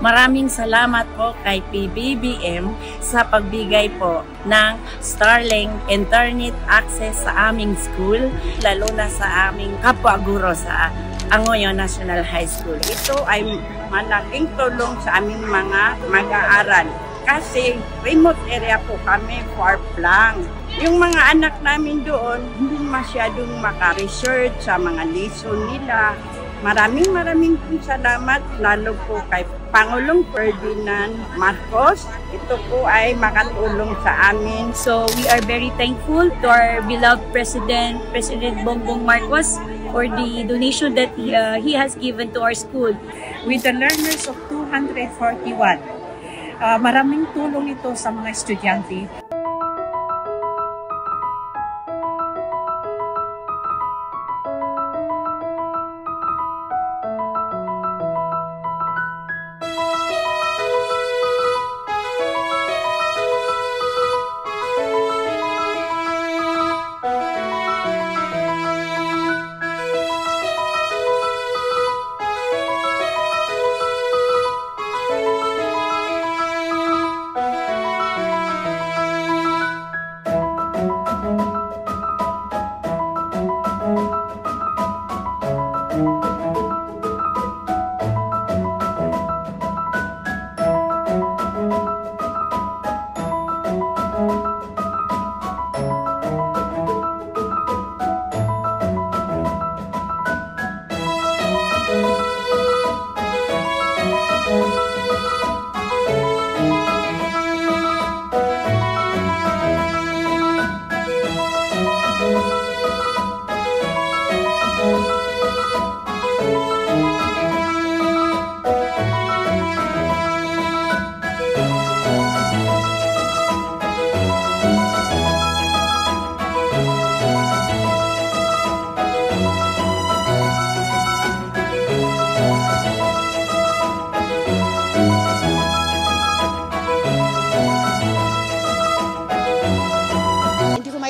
Maraming salamat po kay PBBM sa pagbigay po ng Starlink Internet access sa aming school, lalo na sa aming kapwa-guro sa Angoyo National High School. Ito ay malaking tulong sa aming mga mag-aaral kasi remote area po kami, far lang. Yung mga anak namin doon, hindi masyadong maka-research sa mga lesson nila. Maraming salamat lalo po kay Pangulong Ferdinand Marcos. Ito po ay makatulong sa amin. So we are very thankful to our beloved President Bongbong Marcos for the donation that he has given to our school. With the learners of 241, maraming tulong ito sa mga estudyante.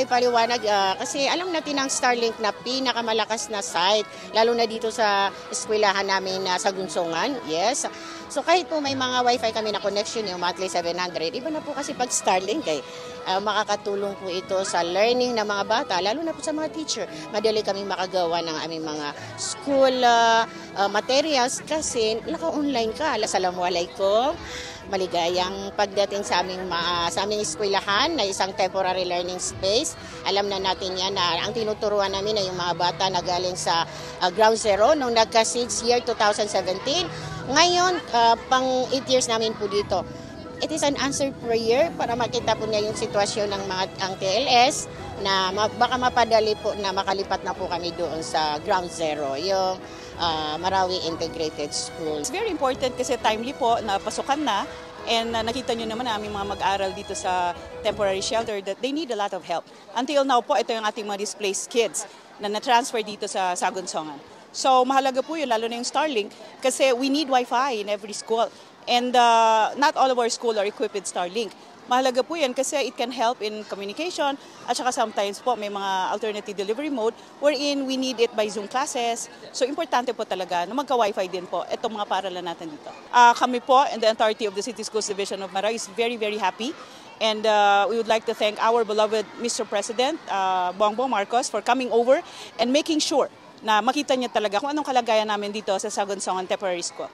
Paliwanag kasi alam natin ang Starlink na pinakamalakas na site, lalo na dito sa eskwelahan namin sa Gunsungan. Yes. So kahit po may mga wifi kami na connection, yung monthly 700, iba na po kasi pag Starlink makakatulong po ito sa learning ng mga bata, lalo na po sa mga teacher. Madali kaming makagawa ng aming mga school materials kasi naka-online ka. Assalamualaikum. Maligayang pagdating sa aming eskwelahan na isang temporary learning space. Alam na natin yan na ang tinuturuan namin ay yung mga bata na galing sa Ground Zero nung nagka-6 year 2017. Ngayon, pang 8 years namin po dito. It is an answered prayer para makita po niya yung sitwasyon ng ang TLS na baka mapadali po na makalipat na po kami doon sa Ground Zero, yung Marawi Integrated School. It's very important kasi timely po na pasukan na and nakita nyo naman na aming mga mag-aral dito sa temporary shelter that they need a lot of help. Until now po, ito yung ating mga displaced kids na na-transfer dito sa Sagunsongan. So mahalaga po yun, lalo na yung Starlink kasi we need Wi-Fi in every school. And not all of our school are equipped with Starlink. Mahalaga po yan kasi it can help in communication at saka sometimes po may mga alternative delivery mode wherein we need it by Zoom classes. So importante po talaga na magka-Wi-Fi din po itong mga paaralan natin dito. Kami po and the entirety of the City Schools Division of Marawi is very, very happy. And we would like to thank our beloved Mr. President, Bongbong Marcos, for coming over and making sure na makita niya talaga kung anong kalagayan namin dito sa Sagunsongan Temporary School.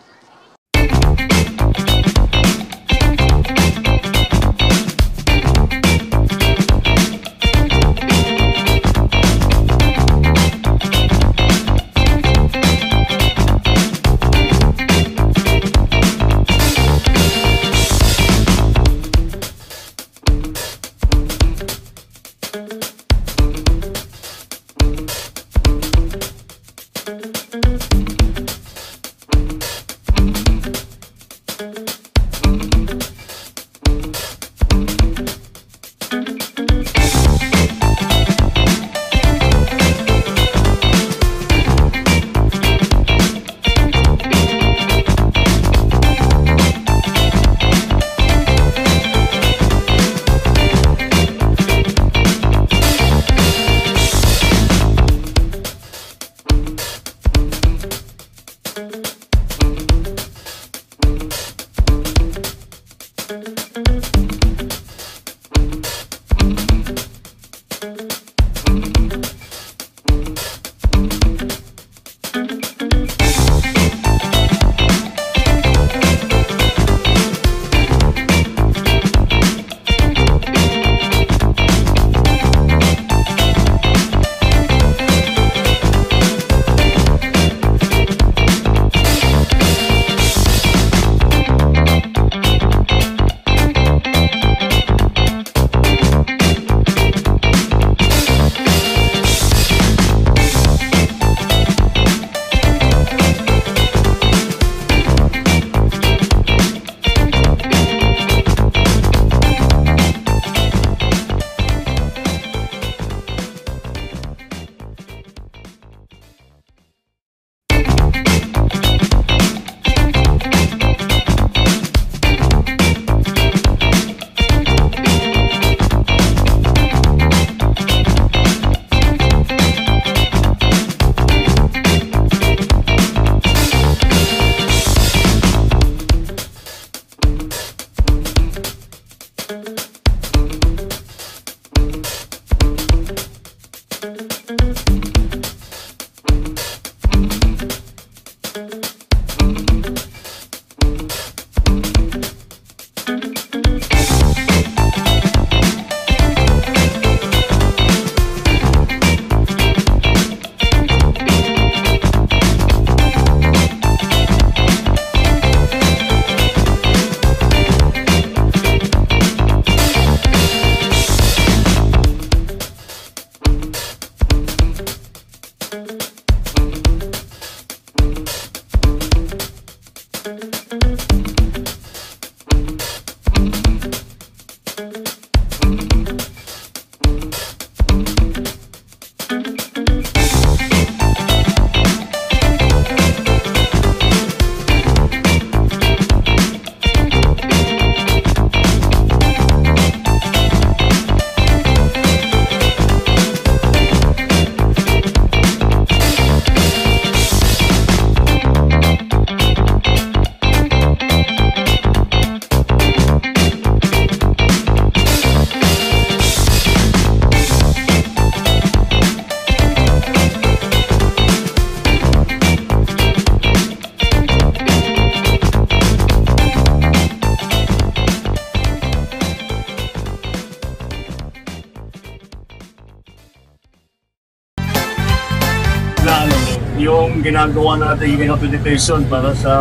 yung ginagawa natin rehabilitation para sa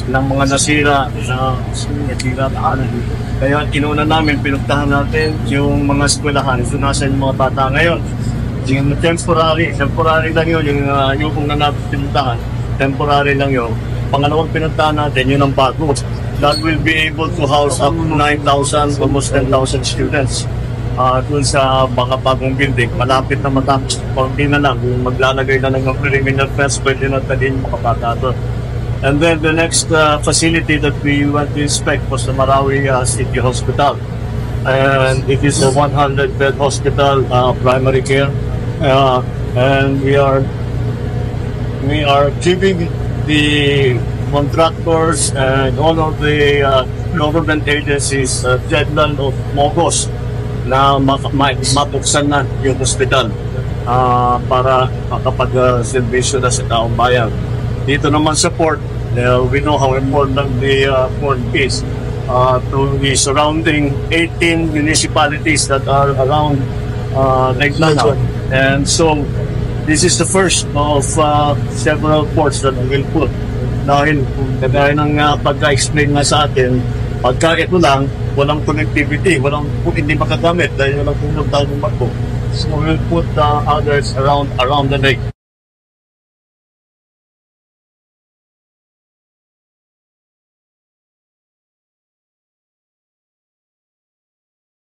ng mga nasira na kaya inuna namin, pinuntahan natin yung mga eskwelahan, kung nasa yung mga bata ngayon. Yung temporary lang yun, yung kung na pinuntahan, temporary lang yun. Pangalawang pinuntahan natin, yun ang bago. That will be able to house up to 9,000, almost 10,000 students. Dun sa mga bagong building, malapit na matapos. Konti na lang, kung maglalagay na ng preliminary fence, pwede na talin makabata doon. And then the next facility that we want to inspect was the Marawi City Hospital. And it is a 100-bed hospital, primary care. And we are giving the contractors and all of the government agencies deadline of August na mapuksan na yung hospital para makapag-servisyo na sa taong bayan. Dito naman sa port, we know how important the port is to the surrounding 18 municipalities that are around Lake Lanao. And so, this is the first of several ports that we will put. Dahil, kagaya ng pagka-explain nga sa atin, pagka ito lang, walang connectivity, hindi makagamit dahil walang pumunta ng barko. So we will put others around the lake.